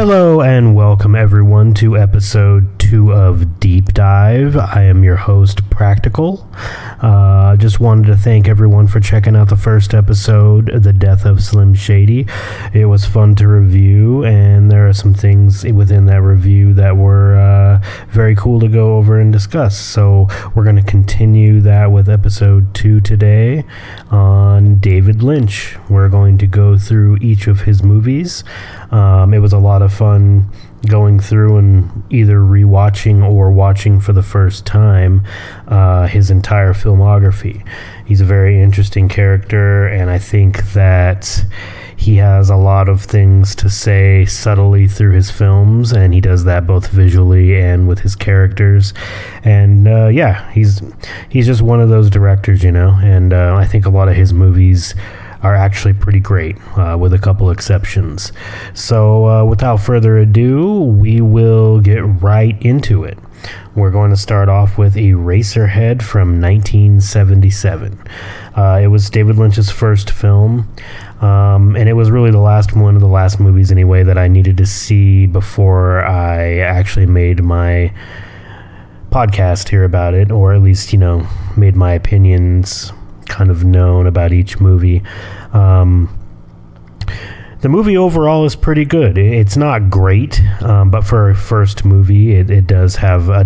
Hello and welcome everyone to episode 2 of Deep Dive. I am your host, Practical. Just wanted to thank everyone for checking out the first episode, The Death of Slim Shady. It was fun to review, and there are some things within that review that were very cool to go over and discuss. So we're going to continue that with episode 2 today on David Lynch. We're going to go through each of his movies. It was a lot of fun going through and either rewatching or watching for the first time his entire filmography. He's a very interesting character, and I think that he has a lot of things to say subtly through his films, and he does that both visually and with his characters. And he's just one of those directors, you know, and I think a lot of his movies are actually pretty great, with a couple exceptions. So without further ado, we will get right into it. We're going to start off with Eraserhead from 1977. It was David Lynch's first film, and it was really one of the last movies anyway that I needed to see before I actually made my podcast here about it, or at least, you know, made my opinions kind of known about each movie. The movie overall is pretty good. It's not great, but for a first movie, it does have a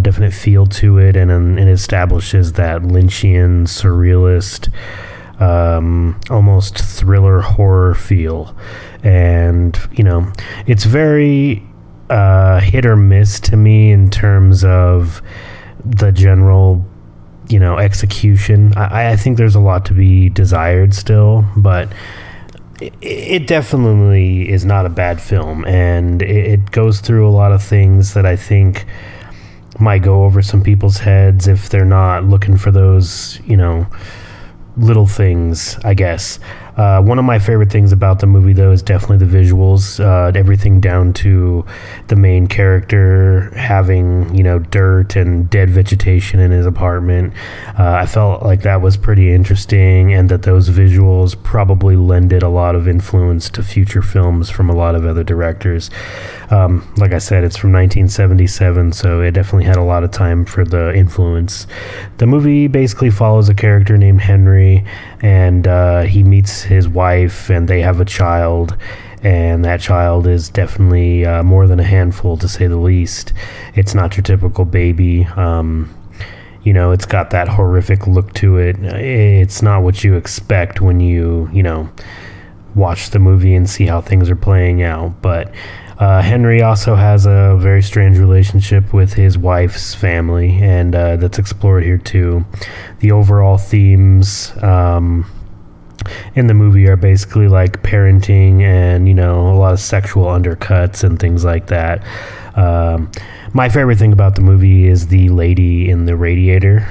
definite feel to it, and it establishes that Lynchian, surrealist, almost thriller horror feel. And it's very hit or miss to me in terms of the general execution. I think there's a lot to be desired still, but it definitely is not a bad film, and it goes through a lot of things that I think might go over some people's heads if they're not looking for those, little things, I guess. One of my favorite things about the movie, though, is definitely the visuals. Everything down to the main character having, dirt and dead vegetation in his apartment. I felt like that was pretty interesting, and that those visuals probably lended a lot of influence to future films from a lot of other directors. Like I said, it's from 1977, so it definitely had a lot of time for the influence. The movie basically follows a character named Henry, and he meets his wife, and they have a child, and that child is definitely more than a handful, to say the least. It's not your typical baby. It's got that horrific look to it. It's not what you expect when you watch the movie and see how things are playing out. But Henry also has a very strange relationship with his wife's family, and that's explored here too. The overall themes in the movie are basically like parenting and, a lot of sexual undercuts and things like that. My favorite thing about the movie is the lady in the radiator.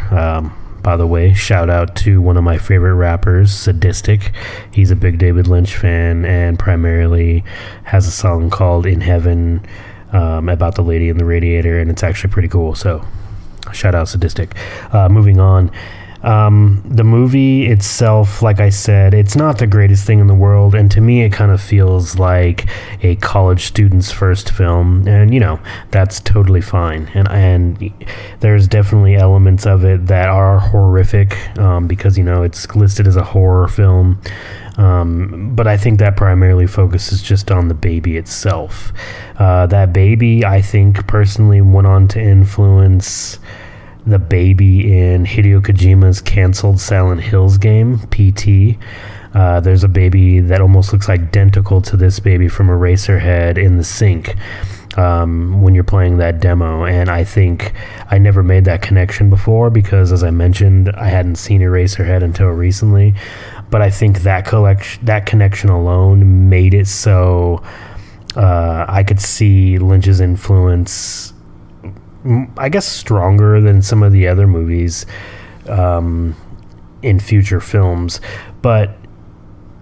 By the way, shout out to one of my favorite rappers, Sadistic. He's a big David Lynch fan and primarily has a song called In Heaven about the lady in the radiator, and it's actually pretty cool. So shout out Sadistic. Moving on. The movie itself, like I said, it's not the greatest thing in the world, and to me it kind of feels like a college student's first film, and that's totally fine, and there's definitely elements of it that are horrific, because it's listed as a horror film, but I think that primarily focuses just on the baby itself. That baby, I think, personally went on to influence the baby in Hideo Kojima's canceled Silent Hills game, PT. There's a baby that almost looks identical to this baby from Eraserhead in the sink when you're playing that demo. And I think I never made that connection before because, as I mentioned, I hadn't seen Eraserhead until recently. But I think that connection alone made it so I could see Lynch's influence, I guess, stronger than some of the other movies in future films. But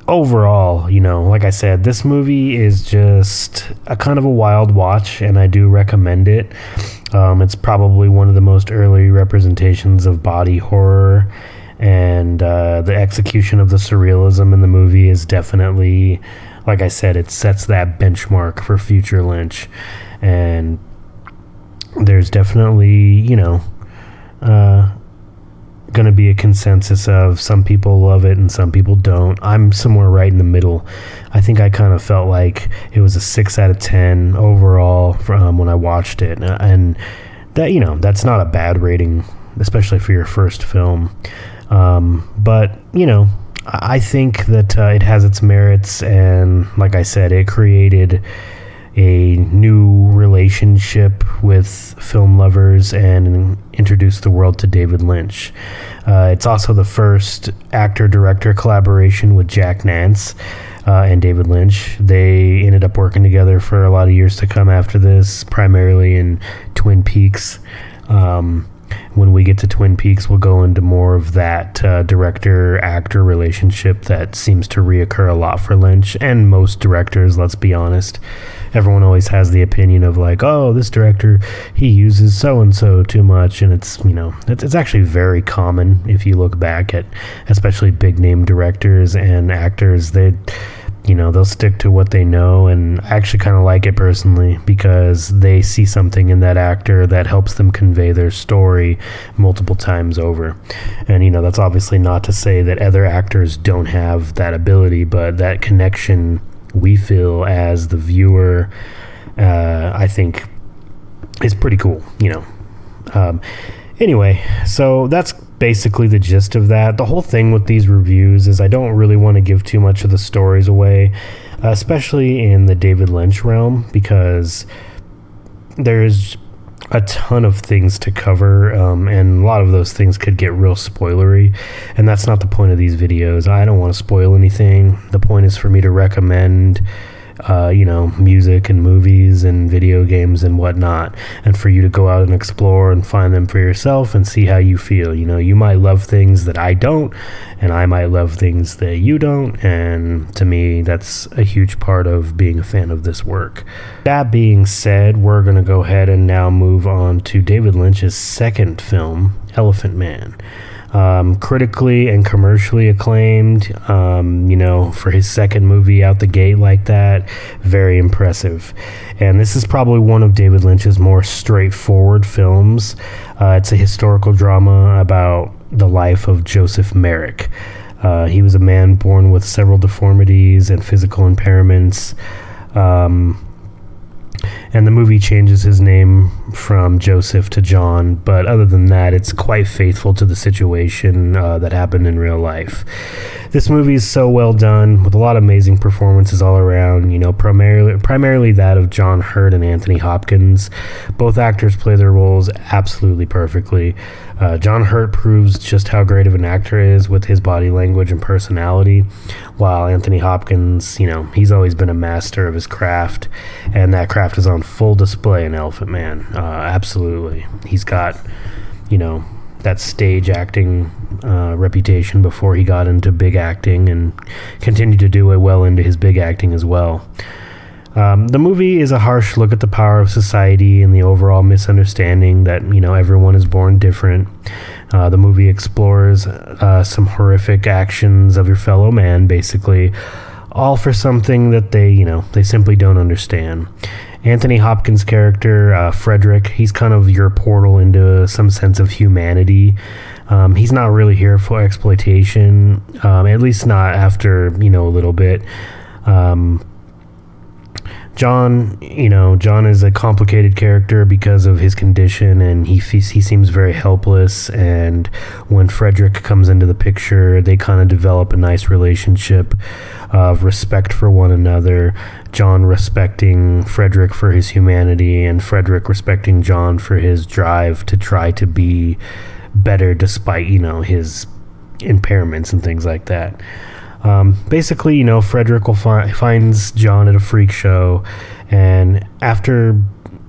overall, like I said, this movie is just a kind of a wild watch, and I do recommend it. It's probably one of the most early representations of body horror, and the execution of the surrealism in the movie is definitely like I said, it sets that benchmark for future Lynch. And there's definitely, going to be a consensus of some people love it and some people don't. I'm somewhere right in the middle. I think I kind of felt like it was a 6 out of 10 overall when I watched it. And that, that's not a bad rating, especially for your first film. But, I think that it has its merits. And like I said, it created a new relationship with film lovers and introduced the world to David Lynch. It's also the first actor-director collaboration with Jack Nance and David Lynch. They ended up working together for a lot of years to come after this, primarily in Twin Peaks. When we get to Twin Peaks, we'll go into more of that director-actor relationship that seems to reoccur a lot for Lynch and most directors, let's be honest. Everyone always has the opinion of like, oh, this director, he uses so-and-so too much, and it's actually very common if you look back at especially big-name directors and actors. They'll stick to what they know, and I actually kind of like it personally because they see something in that actor that helps them convey their story multiple times over. And, that's obviously not to say that other actors don't have that ability, but that connection we feel as the viewer, I think is pretty cool, Anyway, so that's basically the gist of that. The whole thing with these reviews is I don't really want to give too much of the stories away, especially in the David Lynch realm, because there's a ton of things to cover, and a lot of those things could get real spoilery, and that's not the point of these videos. I don't want to spoil anything. The point is for me to recommend music and movies and video games and whatnot, and for you to go out and explore and find them for yourself and see how you feel. You might love things that I don't, and I might love things that you don't, and to me, that's a huge part of being a fan of this work. That being said, we're going to go ahead and now move on to David Lynch's second film, Elephant Man. Critically and commercially acclaimed, for his second movie out the gate like that, very impressive. And this is probably one of David Lynch's more straightforward films. It's a historical drama about the life of Joseph Merrick. He was a man born with several deformities and physical impairments. And the movie changes his name from Joseph to John, but other than that, it's quite faithful to the situation that happened in real life. This movie is so well done, with a lot of amazing performances all around, primarily that of John Hurt and Anthony Hopkins. Both actors play their roles absolutely perfectly. John Hurt proves just how great of an actor he is with his body language and personality, while Anthony Hopkins, he's always been a master of his craft, and that craft is on full display in Elephant Man. Absolutely. He's got, that stage acting reputation before he got into big acting, and continued to do it well into his big acting as well. The movie is a harsh look at the power of society and the overall misunderstanding that, everyone is born different. The movie explores some horrific actions of your fellow man, basically, all for something that they simply don't understand. Anthony Hopkins' character, Frederick, he's kind of your portal into some sense of humanity. He's not really here for exploitation, at least not after, a little bit. John is a complicated character because of his condition, and he seems very helpless, and when Frederick comes into the picture, they kind of develop a nice relationship of respect for one another, John respecting Frederick for his humanity, and Frederick respecting John for his drive to try to be better despite, his impairments and things like that. Basically, Frederick finds John at a freak show, and after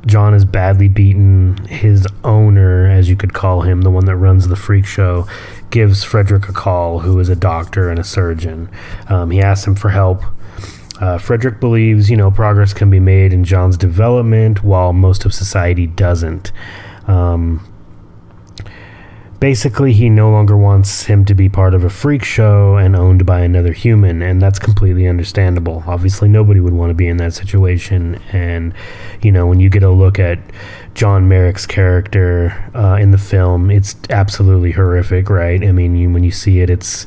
John is badly beaten, his owner, as you could call him, the one that runs the freak show, gives Frederick a call, who is a doctor and a surgeon. He asks him for help. Frederick believes, progress can be made in John's development, while most of society doesn't. Basically, he no longer wants him to be part of a freak show and owned by another human, and that's completely understandable. Obviously, nobody would want to be in that situation, and, you know, when you get a look at John Merrick's character in the film, it's absolutely horrific, right? I mean, when you see it, it's,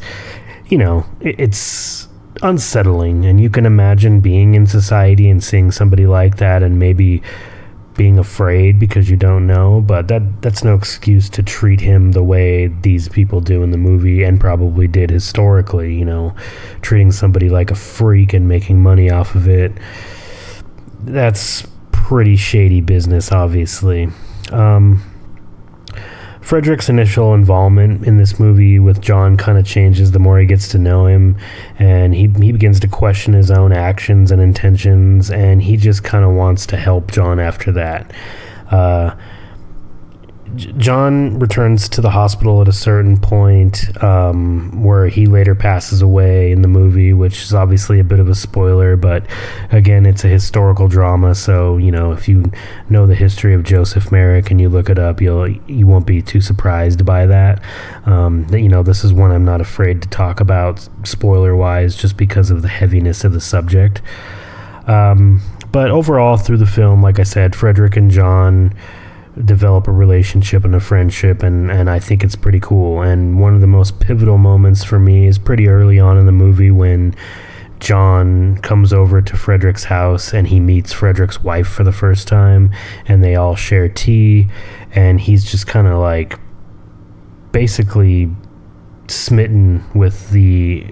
you know, it's unsettling, and you can imagine being in society and seeing somebody like that and maybe being afraid because you don't know, but that's no excuse to treat him the way these people do in the movie and probably did historically, you know, treating somebody like a freak and making money off of it. That's pretty shady business, obviously. Frederick's initial involvement in this movie with John kind of changes the more he gets to know him, and he begins to question his own actions and intentions, and he just kind of wants to help John after that. John returns to the hospital at a certain point where he later passes away in the movie, which is obviously a bit of a spoiler, but again, it's a historical drama, so, you know, if you know the history of Joseph Merrick and you look it up, you won't be too surprised by that. You know, this is one I'm not afraid to talk about spoiler-wise just because of the heaviness of the subject. But overall, through the film, like I said, Frederick and John develop a relationship and a friendship, and I think it's pretty cool. And one of the most pivotal moments for me is pretty early on in the movie when John comes over to Frederick's house and he meets Frederick's wife for the first time, and they all share tea, and he's just kind of like basically smitten with the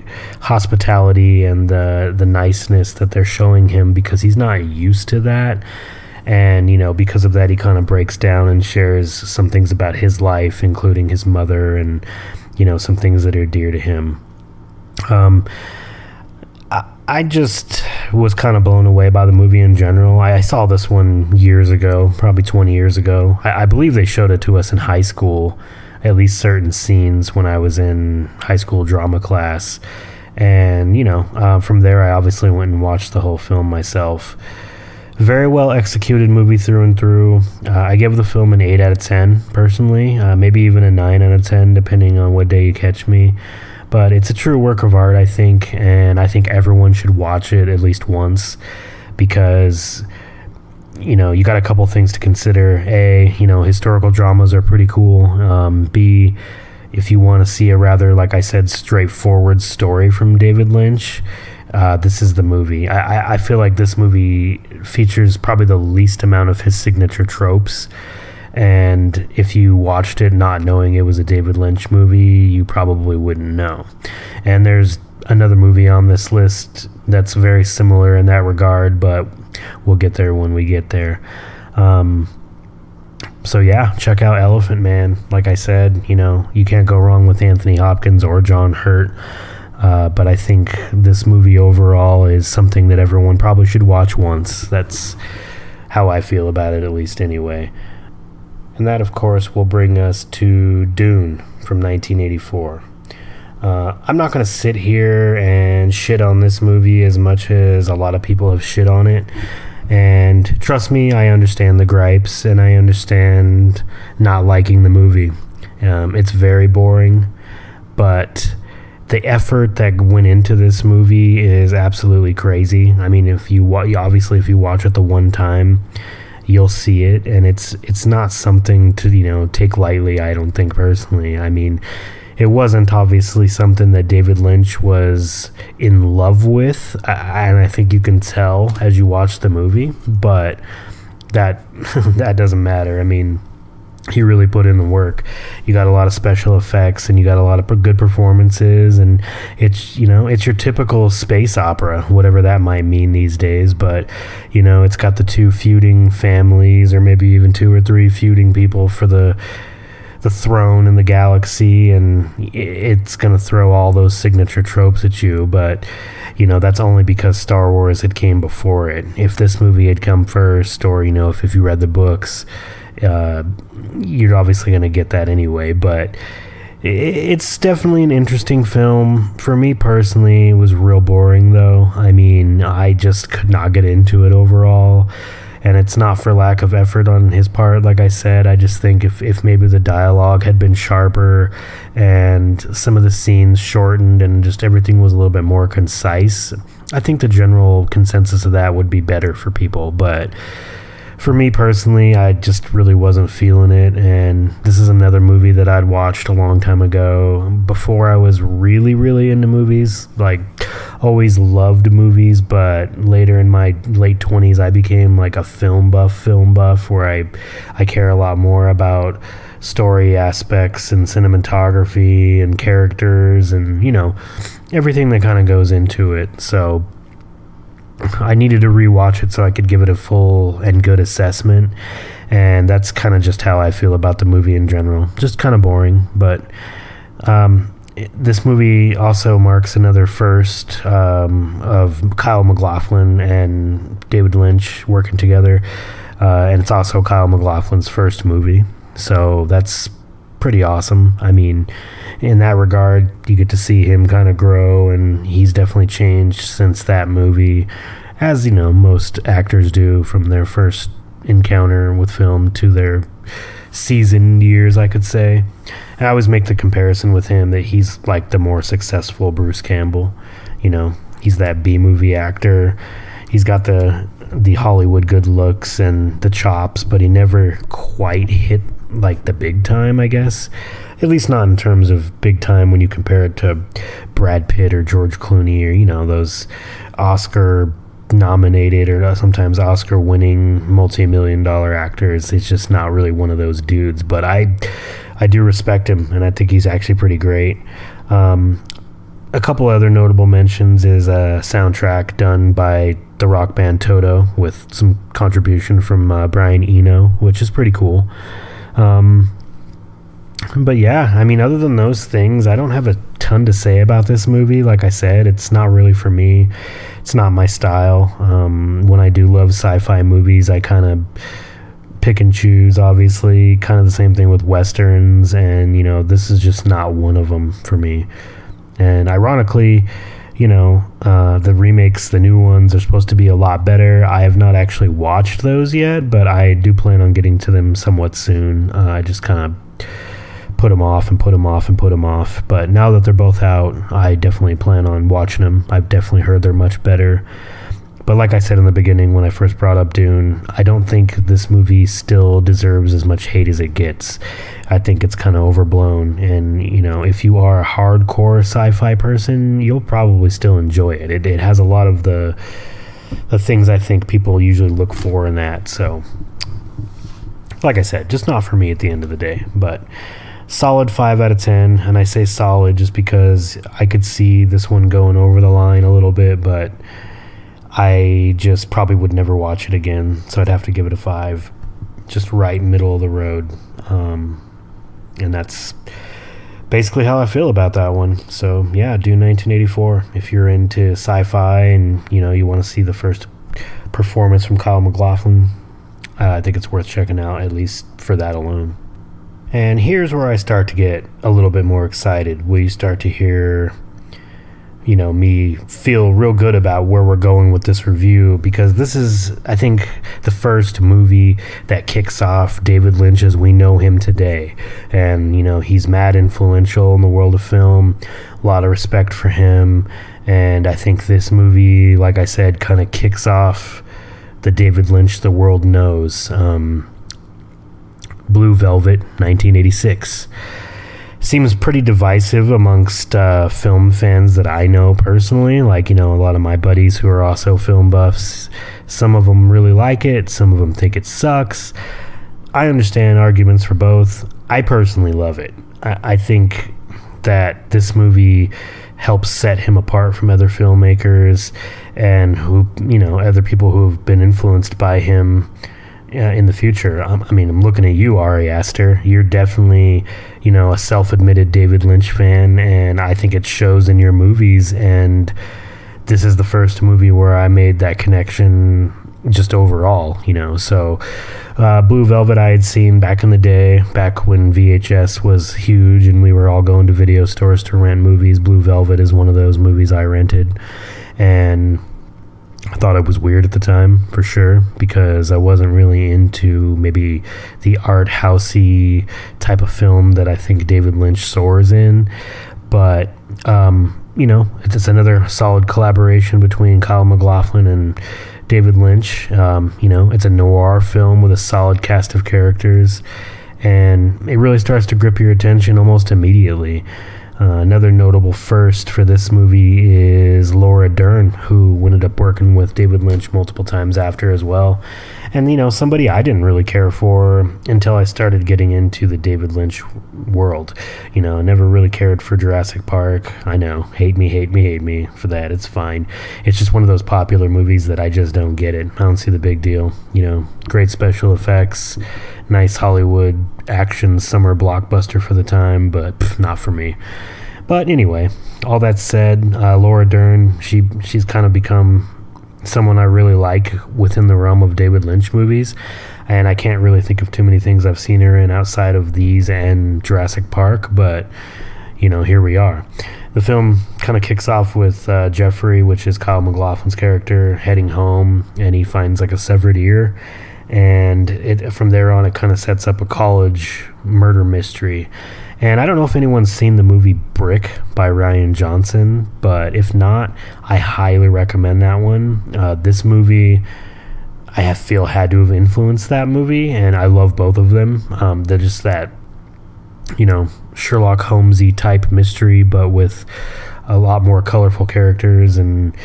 hospitality and the niceness that they're showing him because he's not used to that. And, you know, because of that, he kind of breaks down and shares some things about his life, including his mother and, you know, some things that are dear to him. I just was kind of blown away by the movie in general. I saw this one years ago, probably 20 years ago. I believe they showed it to us in high school, at least certain scenes when I was in high school drama class. And, you know, from there, I obviously went and watched the whole film myself. Very well executed movie through and through. I give the film an 8 out of 10, personally. Maybe even a 9 out of 10, depending on what day you catch me. But it's a true work of art, I think, and I think everyone should watch it at least once because, you know, you got a couple things to consider. A, you know, historical dramas are pretty cool. B, if you want to see a rather, like I said, straightforward story from David Lynch, this is the movie. I feel like this movie features probably the least amount of his signature tropes, and if you watched it not knowing it was a David Lynch movie, you probably wouldn't know. And there's another movie on this list that's very similar in that regard, but we'll get there when we get there. So yeah, check out Elephant Man. Like I said, you know, you can't go wrong with Anthony Hopkins or John Hurt. But I think this movie overall is something that everyone probably should watch once. That's how I feel about it, at least anyway. And that, of course, will bring us to Dune from 1984. I'm not going to sit here and shit on this movie as much as a lot of people have shit on it. And trust me, I understand the gripes, and I understand not liking the movie. It's very boring, but the effort that went into this movie is absolutely crazy. I mean, if you watch it the one time, you'll see it, and it's not something to, you know, take lightly, I don't think, personally. I mean, it wasn't obviously something that David Lynch was in love with, and I think you can tell as you watch the movie, but that doesn't matter. I mean, he really put in the work. You got a lot of special effects, and you got a lot of good performances, and it's, you know, it's your typical space opera, whatever that might mean these days, but, you know, it's got the two feuding families, or maybe even two or three feuding people for the throne in the galaxy, and it's going to throw all those signature tropes at you, but, you know, that's only because Star Wars had came before it. If this movie had come first, or, you know, if you read the books, you're obviously going to get that anyway. But it's definitely an interesting film. For me personally, it was real boring, though. I mean, I just could not get into it overall. and it's not for lack of effort on his part. Like I said, I just think if maybe the dialogue had been sharper and some of the scenes shortened and just everything was a little bit more concise, I think the general consensus of that would be better for people. But for me personally, I just really wasn't feeling it, and this is another movie that I'd watched a long time ago before I was really into movies. Like, always loved movies, but later in my late 20s I became like a film buff where I care a lot more about story aspects and cinematography and characters and, you know, everything that kind of goes into it. So I needed to rewatch it so I could give it a full and good assessment, and that's kind of just how I feel about the movie in general. Just kind of boring, but this movie also marks another first of Kyle MacLachlan and David Lynch working together, and it's also Kyle MacLachlan's first movie, so that's pretty awesome. I mean, in that regard, you get to see him kind of grow, and he's definitely changed since that movie, as you know, most actors do from their first encounter with film to their seasoned years, I could say. And I always make the comparison with him that he's like the more successful Bruce Campbell. You know, he's that B-movie actor. He's got the Hollywood good looks and the chops, but he never quite hit like the big time, I guess. At least not in terms of big time when you compare it to Brad Pitt or George Clooney or, you know, those Oscar nominated or sometimes Oscar winning multi-million-dollar actors. He's just not really one of those dudes, but I do respect him, and I think he's actually pretty great. A couple other notable mentions is a soundtrack done by the rock band Toto with some contribution from Brian Eno, which is pretty cool. But yeah, I mean, other than those things, I don't have a ton to say about this movie. Like I said, it's not really for me. It's not my style. When I do love sci-fi movies, I kind of pick and choose, obviously. Kind of the same thing with Westerns, and, you know, this is just not one of them for me. And ironically, you know, the remakes, the new ones, are supposed to be a lot better. I have not actually watched those yet, but I do plan on getting to them somewhat soon. I just kind of put them off. But now that they're both out, I definitely plan on watching them. I've definitely heard they're much better. But like I said in the beginning when I first brought up Dune, I don't think this movie still deserves as much hate as it gets. I think it's kind of overblown, and, you know, if you are a hardcore sci-fi person, you'll probably still enjoy it. It has a lot of the things I think people usually look for in that. So, like I said, just not for me at the end of the day. But solid 5 out of 10, and I say solid just because I could see this one going over the line a little bit, but I just probably would never watch it again, so I'd have to give it a 5, just right middle of the road. And that's basically how I feel about that one. So yeah, Dune 1984. If you're into sci-fi and, you know, you want to see the first performance from Kyle MacLachlan, I think it's worth checking out, at least for that alone. And here's where I start to get a little bit more excited. We start to hear, you know, me feel real good about where we're going with this review, because this is, I think, the first movie that kicks off David Lynch as we know him today. And, you know, he's mad influential in the world of film, a lot of respect for him, and I think this movie, like I said, kind of kicks off the David Lynch the world knows. Blue Velvet, 1986. Seems pretty divisive amongst film fans that I know personally. Like, you know, a lot of my buddies who are also film buffs, some of them really like it, some of them think it sucks. I understand arguments for both. I personally love it. I think that this movie helps set him apart from other filmmakers and who, you know, other people who have been influenced by him in the future. I mean, I'm looking at you, Ari Aster. You're definitely, you know, a self-admitted David Lynch fan, and I think it shows in your movies, and this is the first movie where I made that connection just overall, you know. So Blue Velvet I had seen back in the day, back when VHS was huge and we were all going to video stores to rent movies. Blue Velvet is one of those movies I rented, and I thought it was weird at the time, for sure, because I wasn't really into maybe the art housey type of film that I think David Lynch soars in. But, it's another solid collaboration between Kyle MacLachlan and David Lynch. It's a noir film with a solid cast of characters, and it really starts to grip your attention almost immediately. Another notable first for this movie is Laura Dern, who ended up working with David Lynch multiple times after as well. And, somebody I didn't really care for until I started getting into the David Lynch world. I never really cared for Jurassic Park. I know, hate me for that. It's fine. It's just one of those popular movies that I just don't get it. I don't see the big deal. Great special effects, nice Hollywood action summer blockbuster for the time, but not for me. But anyway, all that said, Laura Dern, she's kind of become someone I really like within the realm of David Lynch movies, and I can't really think of too many things I've seen her in outside of these and Jurassic Park, but here we are. The film kind of kicks off with Jeffrey, which is Kyle MacLachlan's character, heading home, and he finds like a severed ear, and from there on it kind of sets up a college murder mystery. And I don't know if anyone's seen the movie Brick by Rian Johnson, but if not, I highly recommend that one. This movie, I feel, had to have influenced that movie, and I love both of them. They're just that, Sherlock Holmes-y type mystery, but with a lot more colorful characters, and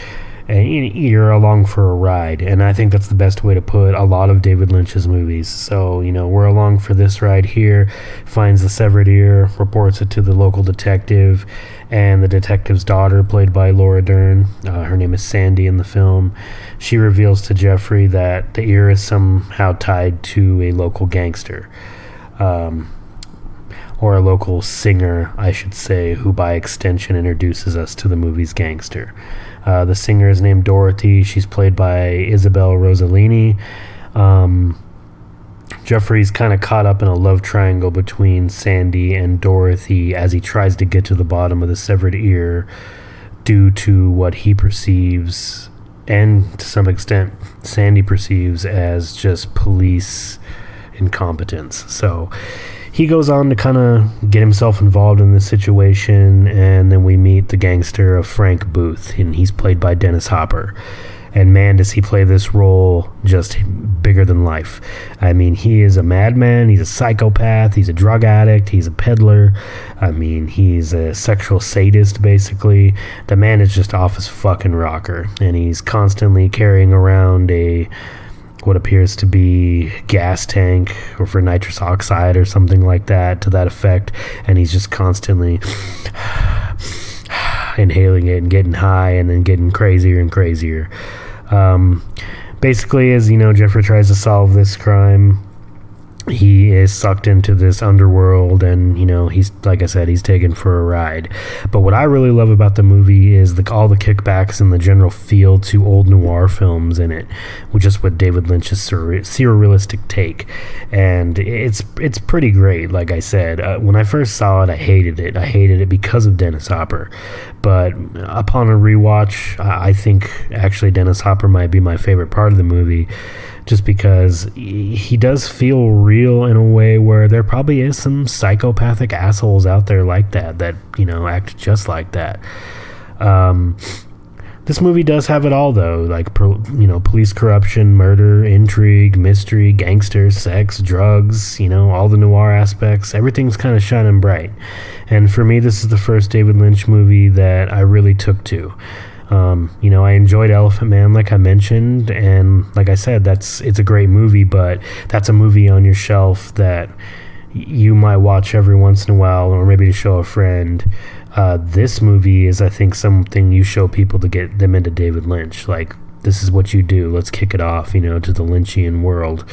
you're along for a ride. And I think that's the best way to put a lot of David Lynch's movies. So, we're along for this ride here. Finds the severed ear, reports it to the local detective, and the detective's daughter, played by Laura Dern, her name is Sandy in the film, she reveals to Jeffrey that the ear is somehow tied to a local gangster. Or a local singer, I should say, who by extension introduces us to the movie's gangster. The singer is named Dorothy. She's played by Isabel Rossellini. Jeffrey's kind of caught up in a love triangle between Sandy and Dorothy as he tries to get to the bottom of the severed ear due to what he perceives, and to some extent Sandy perceives, as just police incompetence. So he goes on to kind of get himself involved in this situation, and then we meet the gangster of Frank Booth, and he's played by Dennis Hopper. And man, does he play this role just bigger than life. I mean, he is a madman, he's a psychopath, he's a drug addict, he's a peddler. I mean, he's a sexual sadist, basically. The man is just off his fucking rocker, and he's constantly carrying around what appears to be gas tank or for nitrous oxide or something like that, to that effect, and he's just constantly inhaling it and getting high and then getting crazier and crazier. Basically, as Jeffrey tries to solve this crime, he is sucked into this underworld, and he's, like I said, he's taken for a ride. But what I really love about the movie is all the kickbacks and the general feel to old noir films in it, which is what David Lynch's surrealistic take, and it's pretty great. Like I said, when I first saw it, I hated it because of Dennis Hopper, but upon a rewatch, I think actually Dennis Hopper might be my favorite part of the movie, just because he does feel real in a way where there probably is some psychopathic assholes out there like that act just like that. This movie does have it all, though, like police corruption, murder, intrigue, mystery, gangsters, sex, drugs, all the noir aspects. Everything's kind of shining bright, and for me, this is the first David Lynch movie that I really took to. I enjoyed Elephant Man, like I mentioned, and like I said, it's a great movie, but that's a movie on your shelf that you might watch every once in a while, or maybe to show a friend. This movie is, I think, something you show people to get them into David Lynch. Like, this is what you do. Let's kick it off, to the Lynchian world.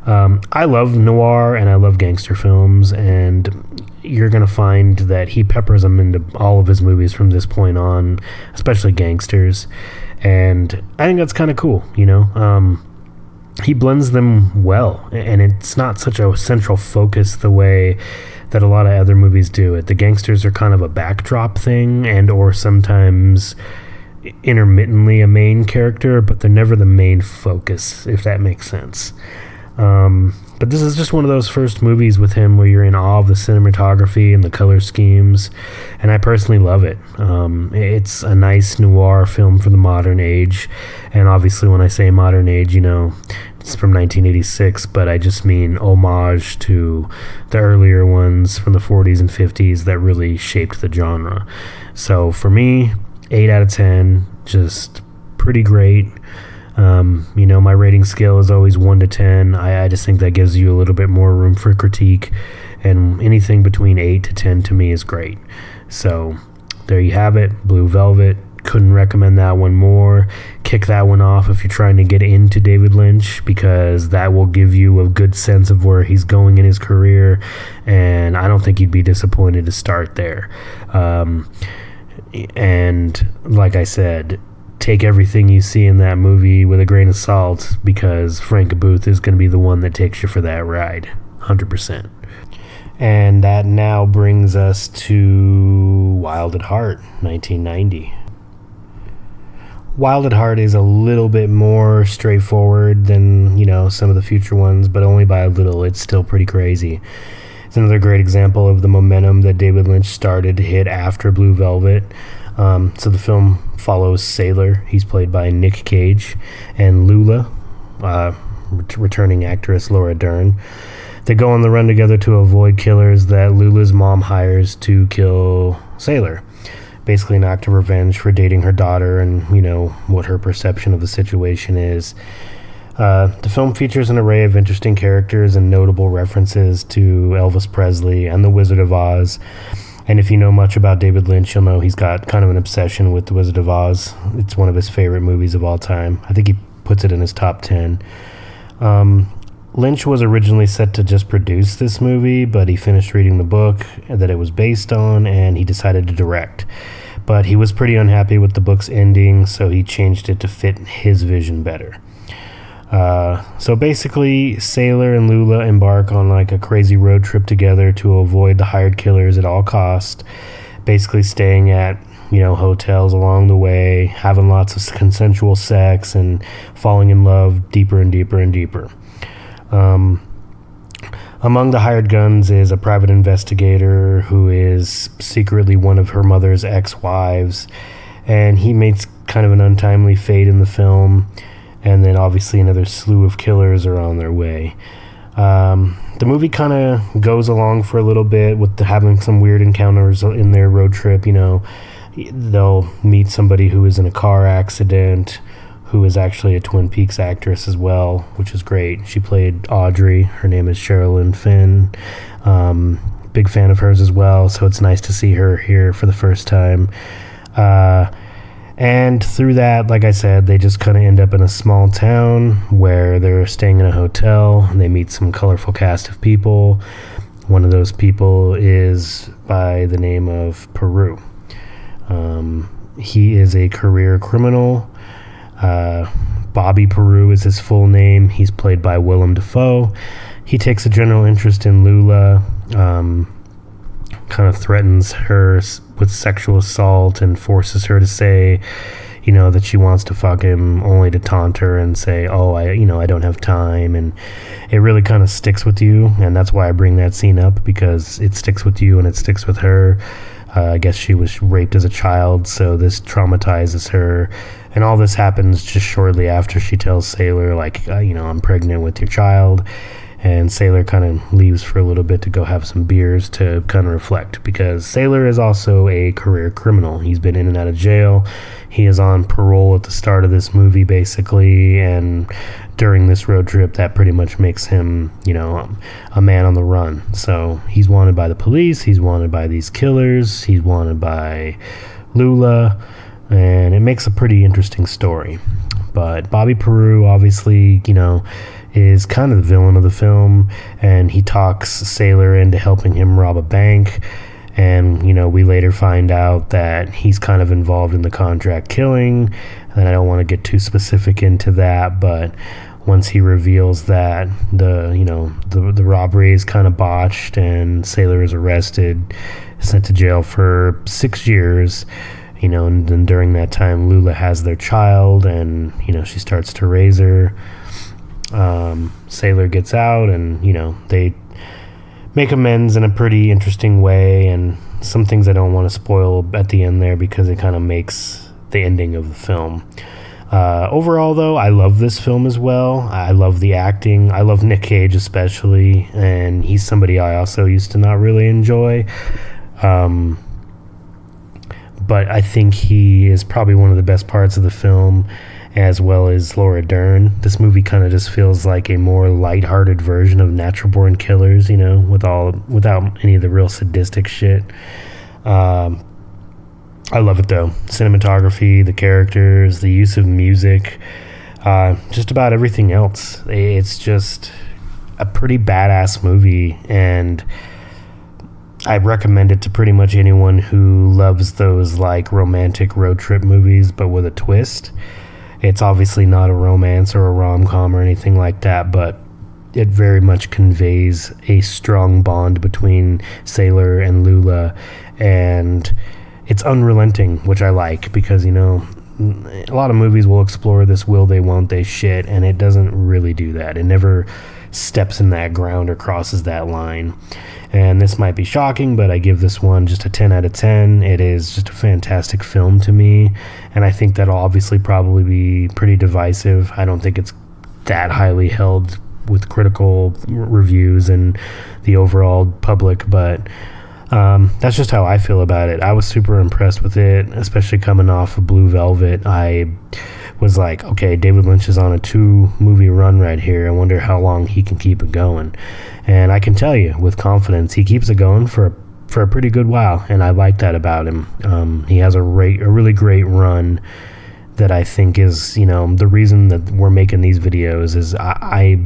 I love noir and I love gangster films, and you're going to find that he peppers them into all of his movies from this point on, especially gangsters, and I think that's kind of cool. He blends them well, and it's not such a central focus the way that a lot of other movies do it. The gangsters are kind of a backdrop thing, and or sometimes intermittently a main character, but they're never the main focus, if that makes sense. But this is just one of those first movies with him where you're in awe of the cinematography and the color schemes, and I personally love it. It's a nice noir film for the modern age, and obviously when I say modern age, it's from 1986, but I just mean homage to the earlier ones from the 40s and 50s that really shaped the genre. So for me, 8 out of 10, just pretty great. My rating scale is always 1 to 10. I just think that gives you a little bit more room for critique, and anything between 8 to 10 to me is great. So there you have it, Blue Velvet. Couldn't recommend that one more. Kick that one off if you're trying to get into David Lynch, because that will give you a good sense of where he's going in his career, and I don't think you'd be disappointed to start there. And like I said, take everything you see in that movie with a grain of salt, because Frank Booth is going to be the one that takes you for that ride, 100%. And that now brings us to Wild at Heart, 1990. Wild at Heart is a little bit more straightforward than, some of the future ones, but only by a little. It's still pretty crazy. It's another great example of the momentum that David Lynch started to hit after Blue Velvet. So the film follows Sailor. He's played by Nick Cage, and Lula, returning actress Laura Dern. They go on the run together to avoid killers that Lula's mom hires to kill Sailor. Basically an act of revenge for dating her daughter, and what her perception of the situation is. The film features an array of interesting characters and notable references to Elvis Presley and The Wizard of Oz. And if you know much about David Lynch, you'll know he's got kind of an obsession with The Wizard of Oz. It's one of his favorite movies of all time. I think he puts it in his top 10. Lynch was originally set to just produce this movie, but he finished reading the book that it was based on, and he decided to direct. But he was pretty unhappy with the book's ending, so he changed it to fit his vision better. So basically, Sailor and Lula embark on like a crazy road trip together to avoid the hired killers at all costs, basically staying at, hotels along the way, having lots of consensual sex, and falling in love deeper and deeper and deeper. Among the hired guns is a private investigator who is secretly one of her mother's ex-wives, and he meets kind of an untimely fate in the film. And then obviously another slew of killers are on their way. The movie kind of goes along for a little bit with having some weird encounters in their road trip. They'll meet somebody who is in a car accident, who is actually a Twin Peaks actress as well, which is great. She played Audrey. Her name is Sherilyn Fenn. Big fan of hers as well, so it's nice to see her here for the first time. And through that, like I said, they just kind of end up in a small town where they're staying in a hotel, and they meet some colorful cast of people. One of those people is by the name of Peru. He is a career criminal. Bobby Peru is his full name. He's played by Willem Dafoe. He takes a general interest in Lula, kind of threatens her with sexual assault and forces her to say, that she wants to fuck him, only to taunt her and say, I don't have time. And it really kind of sticks with you, and that's why I bring that scene up, because it sticks with you and it sticks with her. I guess she was raped as a child, so this traumatizes her, and all this happens just shortly after she tells Sailor, I'm pregnant with your child. And Sailor kind of leaves for a little bit to go have some beers to kind of reflect, because Sailor is also a career criminal. He's been in and out of jail. He is on parole at the start of this movie, basically, and during this road trip, that pretty much makes him, a man on the run. So he's wanted by the police, he's wanted by these killers, he's wanted by Lula, and it makes a pretty interesting story. But Bobby Peru, obviously, is kind of the villain of the film, and he talks Sailor into helping him rob a bank. And, we later find out that he's kind of involved in the contract killing, and I don't want to get too specific into that, but once he reveals that the robbery is kind of botched and Sailor is arrested, sent to jail for 6 years, and then during that time, Lula has their child, and, she starts to raise her. Sailor gets out, and, they make amends in a pretty interesting way, and some things I don't want to spoil at the end there because it kind of makes the ending of the film. Overall, though, I love this film as well. I love the acting. I love Nick Cage especially, and he's somebody I also used to not really enjoy. But I think he is probably one of the best parts of the film, as well as Laura Dern. This movie kind of just feels like a more lighthearted version of Natural Born Killers, without any of the real sadistic shit. I love it though. Cinematography, the characters, the use of music, just about everything else. It's just a pretty badass movie, and I recommend it to pretty much anyone who loves those like romantic road trip movies, but with a twist. It's obviously not a romance or a rom-com or anything like that, but it very much conveys a strong bond between Sailor and Lula, and it's unrelenting, which I like, because, a lot of movies will explore this will they, won't they shit, and it doesn't really do that. It never steps in that ground or crosses that line. And this might be shocking, but I give this one just a 10 out of 10. It is just a fantastic film to me, and I think that'll obviously probably be pretty divisive. I don't think it's that highly held with critical reviews and the overall public, but that's just how I feel about it. I was super impressed with it, especially coming off of Blue Velvet. I was like, okay, David Lynch is on a 2-movie run right here. I wonder how long he can keep it going. And I can tell you with confidence, he keeps it going for a pretty good while, and I like that about him. He has a really great run that I think is, the reason that we're making these videos is I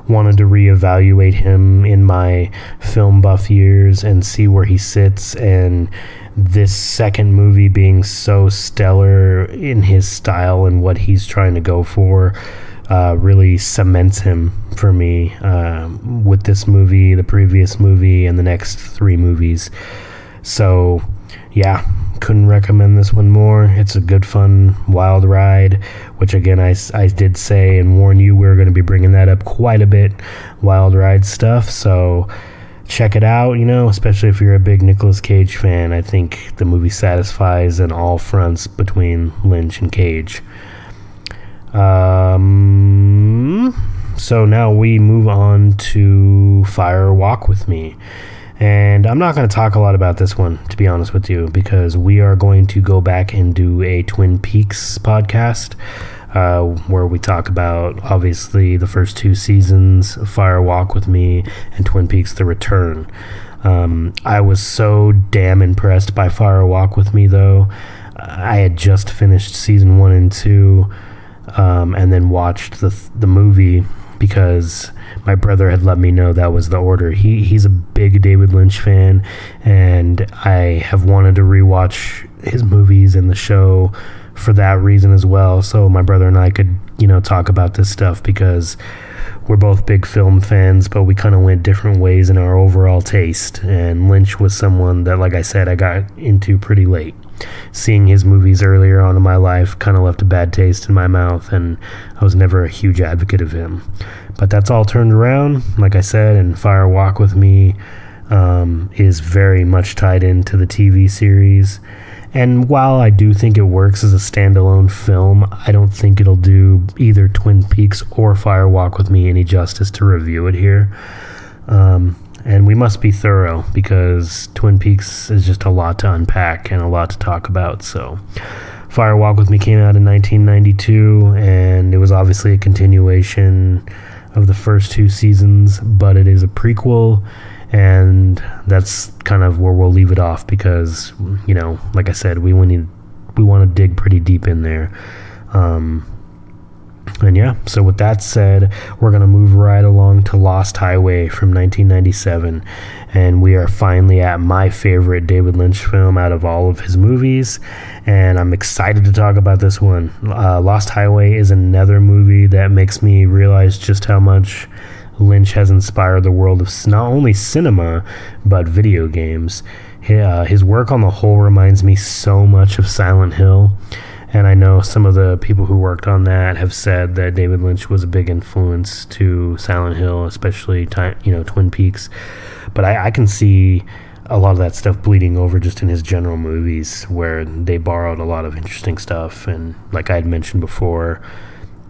wanted to reevaluate him in my film buff years and see where he sits, and this second movie being so stellar in his style and what he's trying to go for really cements him for me with this movie, the previous movie, and the next 3 movies. So yeah, couldn't recommend this one more. It's a good, fun, wild ride, which again, I did say and warn you we're going to be bringing that up quite a bit, wild ride stuff. So check it out, especially if you're a big Nicolas Cage fan. I think the movie satisfies on all fronts between Lynch and Cage. So now we move on to Fire or Walk with Me. And I'm not going to talk a lot about this one, to be honest with you, because we are going to go back and do a Twin Peaks podcast where we talk about, obviously, the first 2 seasons of Fire Walk with Me and Twin Peaks The Return. I was so damn impressed by Fire Walk with Me, though. I had just finished season 1 and 2 and then watched the movie because my brother had let me know that was the order. He's a big David Lynch fan, and I have wanted to rewatch his movies and the show for that reason as well, so my brother and I could, talk about this stuff, because we're both big film fans, but we kind of went different ways in our overall taste, and Lynch was someone that, like I said, I got into pretty late. Seeing his movies earlier on in my life kind of left a bad taste in my mouth, and I was never a huge advocate of him. But that's all turned around, like I said, and Fire Walk with Me is very much tied into the TV series. And while I do think it works as a standalone film, I don't think it'll do either Twin Peaks or Fire Walk with Me any justice to review it here. And we must be thorough, because Twin Peaks is just a lot to unpack and a lot to talk about. So Fire Walk with Me came out in 1992, and it was obviously a continuation of the first 2 seasons, but it is a prequel, and that's kind of where we'll leave it off, because, like I said, we want to dig pretty deep in there. And yeah, so with that said, we're going to move right along to Lost Highway from 1997, and we are finally at my favorite David Lynch film out of all of his movies, and I'm excited to talk about this one. Lost Highway is another movie that makes me realize just how much Lynch has inspired the world of not only cinema, but video games. His work on the whole reminds me so much of Silent Hill. And I know some of the people who worked on that have said that David Lynch was a big influence to Silent Hill, especially Twin Peaks. But I can see a lot of that stuff bleeding over just in his general movies, where they borrowed a lot of interesting stuff. And like I had mentioned before,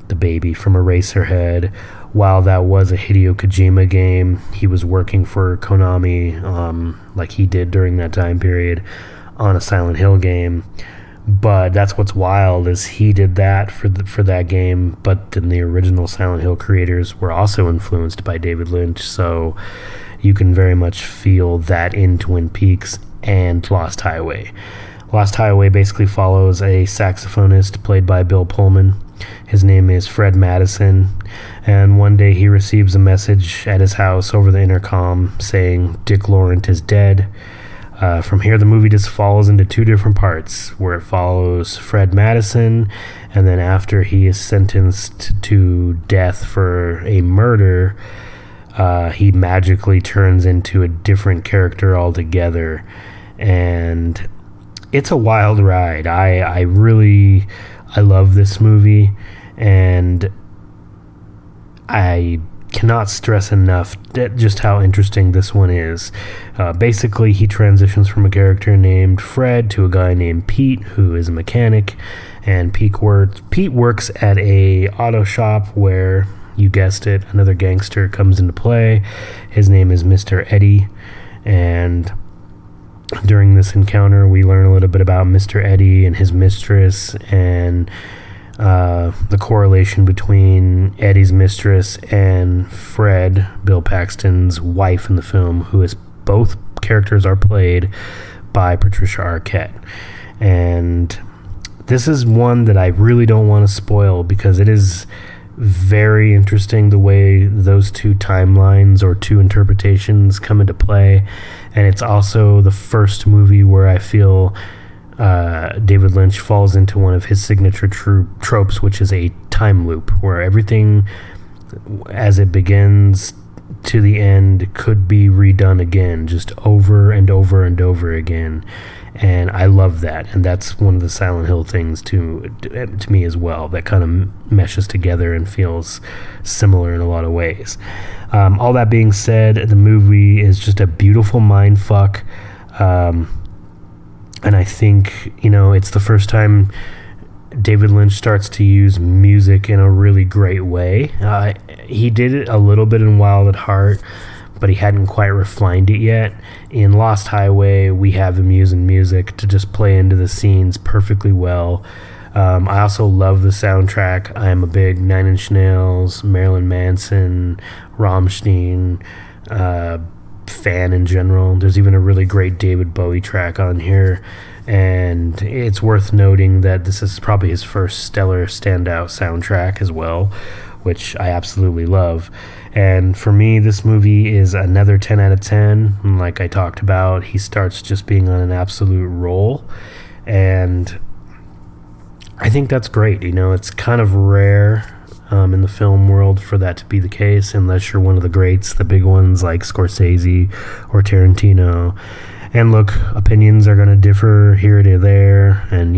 the baby from Eraserhead. While that was a Hideo Kojima game, he was working for Konami, like he did during that time period, on a Silent Hill game. But that's what's wild, is he did that for that game, but then the original Silent Hill creators were also influenced by David Lynch, so you can very much feel that in Twin Peaks and Lost Highway. Lost Highway basically follows a saxophonist played by Bill Pullman. His name is Fred Madison, and one day he receives a message at his house over the intercom saying Dick Laurent is dead. From here, the movie just falls into two different parts, where it follows Fred Madison, and then after he is sentenced to death for a murder, he magically turns into a different character altogether. And it's a wild ride. I love this movie, and I cannot stress enough just how interesting this one is. Basically, he transitions from a character named Fred to a guy named Pete, who is a mechanic, and Pete works at a auto shop where, you guessed it, another gangster comes into play. His name is Mr. Eddie, and during this encounter, we learn a little bit about Mr. Eddie and his mistress, and the correlation between Eddie's mistress and Fred, Bill Paxton's wife in the film, who is, both characters are played by Patricia Arquette. And this is one that I really don't want to spoil, because it is very interesting the way those two timelines or two interpretations come into play. And it's also the first movie where I feel David Lynch falls into one of his signature tropes, which is a time loop, where everything as it begins to the end could be redone again, just over and over and over again. And I love that, and that's one of the Silent Hill things to me as well, that kind of meshes together and feels similar in a lot of ways. All that being said, the movie is just a beautiful mind fuck. And I think, it's the first time David Lynch starts to use music in a really great way. He did it a little bit in Wild at Heart, but he hadn't quite refined it yet. In Lost Highway, we have him using music to just play into the scenes perfectly well. I also love the soundtrack. I'm a big Nine Inch Nails, Marilyn Manson, Rammstein fan in general. There's even a really great David Bowie track on here, and it's worth noting that this is probably his first stellar standout soundtrack as well, which I absolutely love. And for me, this movie is another 10 out of 10. And like I talked about, he starts just being on an absolute roll, and I think that's great. It's kind of rare in the film world for that to be the case, unless you're one of the greats, the big ones like Scorsese or Tarantino. And look, opinions are going to differ here to there, and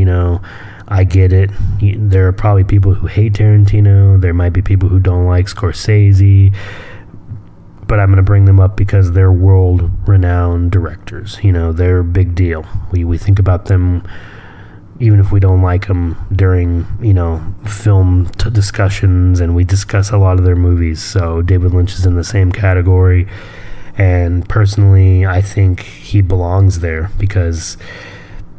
I get it. There are probably people who hate Tarantino, there might be people who don't like Scorsese, but I'm going to bring them up because they're world-renowned directors. They're a big deal. We think about them even if we don't like them during, film discussions, and we discuss a lot of their movies. So David Lynch is in the same category, and personally, I think he belongs there, because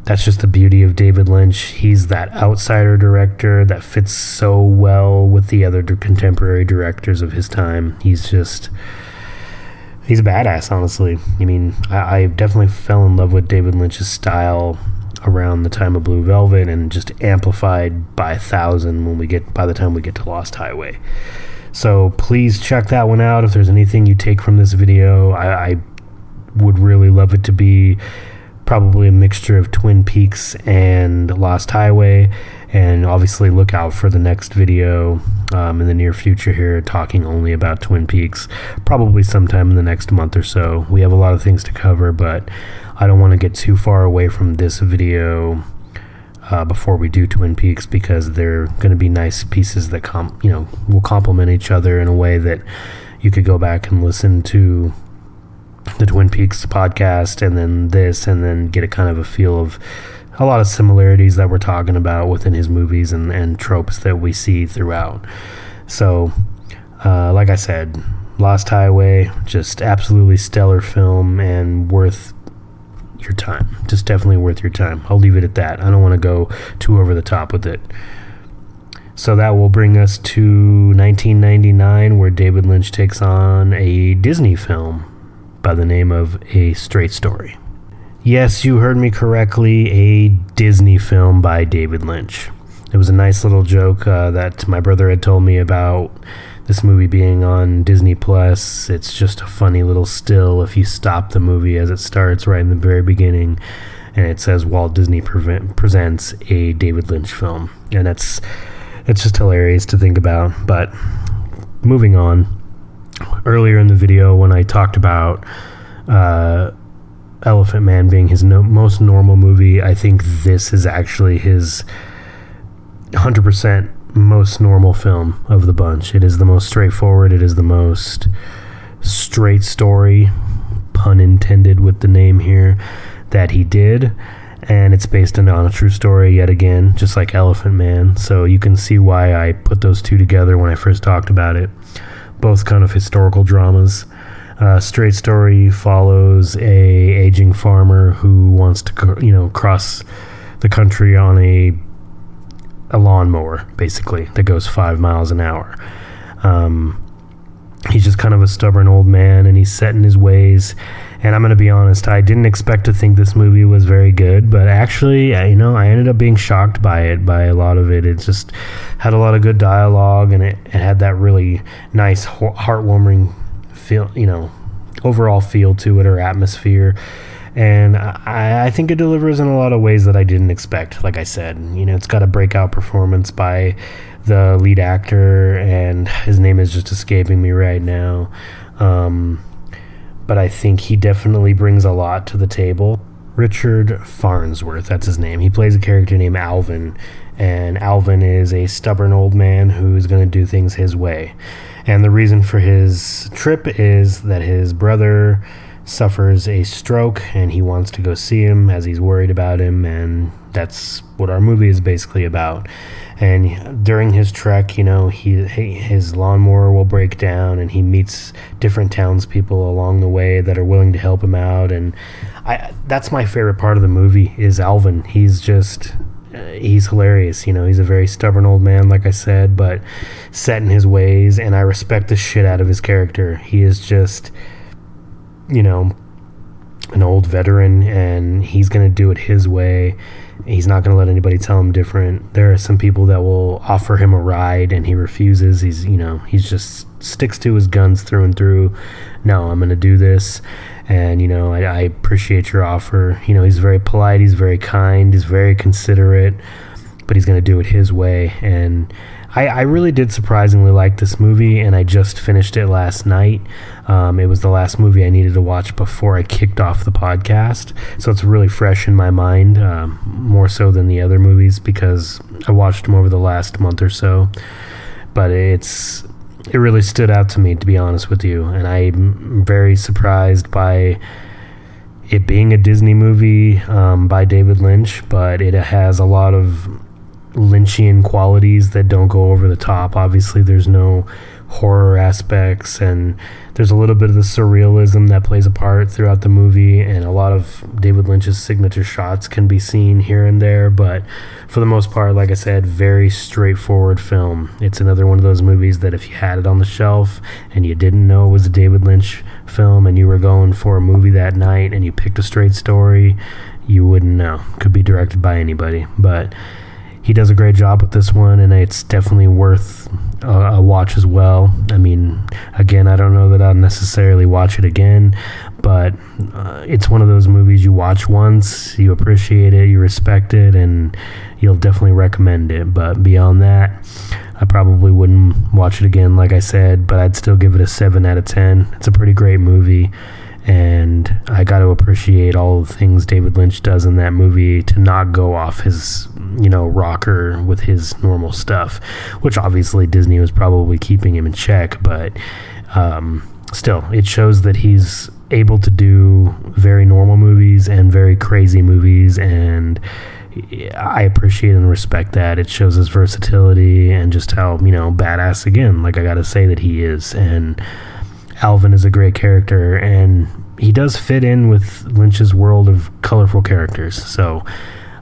that's just the beauty of David Lynch. He's that outsider director that fits so well with the other contemporary directors of his time. He's a badass, honestly. I definitely fell in love with David Lynch's style around the time of Blue Velvet, and just amplified by 1,000 by the time we get to Lost Highway. So please check that one out. If there's anything you take from this video, I would really love it to be probably a mixture of Twin Peaks and Lost Highway. And obviously look out for the next video in the near future here, talking only about Twin Peaks, probably sometime in the next month or so. We have a lot of things to cover, but I don't want to get too far away from this video before we do Twin Peaks, because they're going to be nice pieces that will complement each other in a way that you could go back and listen to the Twin Peaks podcast and then this, and then get a kind of a feel of a lot of similarities that we're talking about within his movies and tropes that we see throughout. So, like I said, Lost Highway, just absolutely stellar film and worth your time. Just definitely worth your time. I'll leave it at that. I don't want to go too over the top with it. So that will bring us to 1999, where David Lynch takes on a Disney film by the name of A Straight Story. Yes, you heard me correctly, a Disney film by David Lynch. It was a nice little joke that my brother had told me about this movie being on Disney Plus. It's just a funny little still if you stop the movie as it starts right in the very beginning, and it says Walt Disney presents a David Lynch film. And it's just hilarious to think about. But moving on, earlier in the video when I talked about Elephant Man being his most normal movie, I think this is actually his 100% most normal film of the bunch. It is the most straightforward. It is the most straight story, pun intended with the name here, that he did. And it's based on a true story yet again, just like Elephant Man. So you can see why I put those two together when I first talked about it. Both kind of historical dramas. Straight Story follows a aging farmer who wants to, cross the country on a lawnmower, basically, that goes 5 miles an hour. He's just kind of a stubborn old man, and he's set in his ways. And I'm going to be honest, I didn't expect to think this movie was very good, but actually, I ended up being shocked by a lot of it. It just had a lot of good dialogue, and it had that really nice, heartwarming feel, overall feel to it, or atmosphere. And I think it delivers in a lot of ways that I didn't expect. Like I said, it's got a breakout performance by the lead actor, and his name is just escaping me right now. But I think he definitely brings a lot to the table. Richard Farnsworth, that's his name. He plays a character named Alvin, and Alvin is a stubborn old man who's going to do things his way. And the reason for his trip is that his brother suffers a stroke, and he wants to go see him as he's worried about him, and that's what our movie is basically about. And during his trek, his lawnmower will break down, and he meets different townspeople along the way that are willing to help him out. And that's my favorite part of the movie is Alvin. He's hilarious. He's a very stubborn old man, like I said, but set in his ways, and I respect the shit out of his character. He is just, an old veteran, and he's going to do it his way. He's not going to let anybody tell him different. There are some people that will offer him a ride, and he refuses. He's just sticks to his guns through and through. No, I'm going to do this. And, I appreciate your offer. He's very polite. He's very kind. He's very considerate, but he's going to do it his way. And I really did surprisingly like this movie, and I just finished it last night. It was the last movie I needed to watch before I kicked off the podcast, so it's really fresh in my mind, more so than the other movies, because I watched them over the last month or so. But it really stood out to me, to be honest with you, and I'm very surprised by it being a Disney movie by David Lynch, but it has a lot of Lynchian qualities that don't go over the top. Obviously, there's no horror aspects, and there's a little bit of the surrealism that plays a part throughout the movie, and a lot of David Lynch's signature shots can be seen here and there, but for the most part, like I said, very straightforward film. It's another one of those movies that if you had it on the shelf and you didn't know it was a David Lynch film, and you were going for a movie that night and you picked a straight story, you wouldn't know. Could be directed by anybody, but he does a great job with this one, and it's definitely worth a watch as well. I mean, again, I don't know that I'll necessarily watch it again, but it's one of those movies you watch once, you appreciate it, you respect it, and you'll definitely recommend it. But beyond that, I probably wouldn't watch it again, like I said, but I'd still give it a 7 out of 10. It's a pretty great movie, and I got to appreciate all the things David Lynch does in that movie to not go off his, rocker with his normal stuff, which obviously Disney was probably keeping him in check, but still, it shows that he's able to do very normal movies and very crazy movies, and I appreciate and respect that. It shows his versatility and just how, badass, again, like I gotta say that he is. And Alvin is a great character, and he does fit in with Lynch's world of colorful characters. So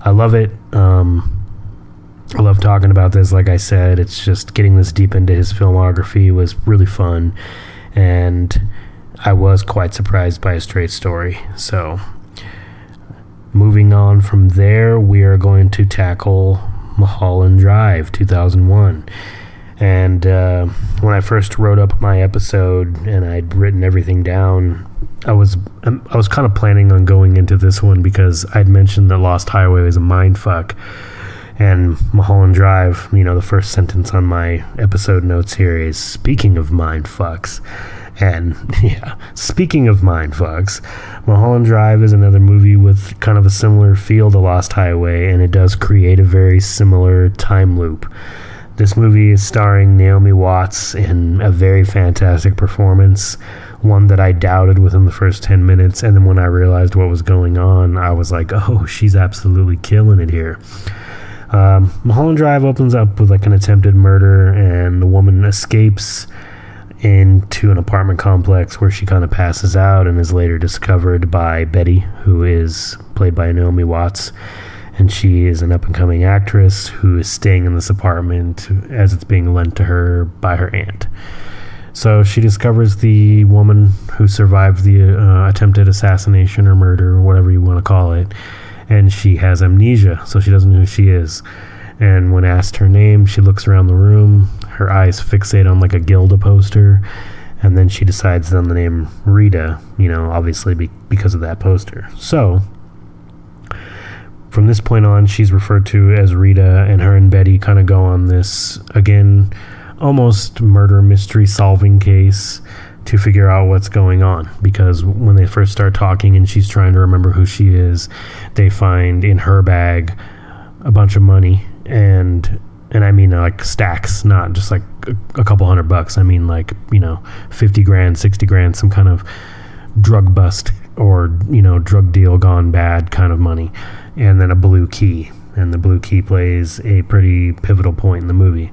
I love it. I love talking about this. Like I said, it's just getting this deep into his filmography was really fun, and I was quite surprised by a straight story. So moving on from there, we are going to tackle Mulholland Drive 2001. And when I first wrote up my episode and I'd written everything down, I was kind of planning on going into this one because I'd mentioned that Lost Highway was a mindfuck. And Mulholland Drive, the first sentence on my episode notes here is, speaking of mindfucks. And yeah, speaking of mindfucks, Mulholland Drive is another movie with kind of a similar feel to Lost Highway, and it does create a very similar time loop. This movie is starring Naomi Watts in a very fantastic performance, one that I doubted within the first 10 minutes, and then when I realized what was going on, I was like, oh, she's absolutely killing it here. Mulholland Drive opens up with like an attempted murder, and the woman escapes into an apartment complex where she kind of passes out and is later discovered by Betty, who is played by Naomi Watts, and she is an up-and-coming actress who is staying in this apartment as it's being lent to her by her aunt. So she discovers the woman who survived the attempted assassination or murder, or whatever you want to call it, and she has amnesia, so she doesn't know who she is. And when asked her name, she looks around the room, her eyes fixate on like a Gilda poster, and then she decides on the name Rita, obviously because of that poster. So from this point on, she's referred to as Rita, and her and Betty kind of go on this, again, almost murder mystery solving case to figure out what's going on, because when they first start talking and she's trying to remember who she is, they find in her bag a bunch of money, and I mean like stacks, not just like a couple $100. I mean like, 50 grand, 60 grand, some kind of drug bust or, drug deal gone bad kind of money, and then a blue key, and the blue key plays a pretty pivotal point in the movie.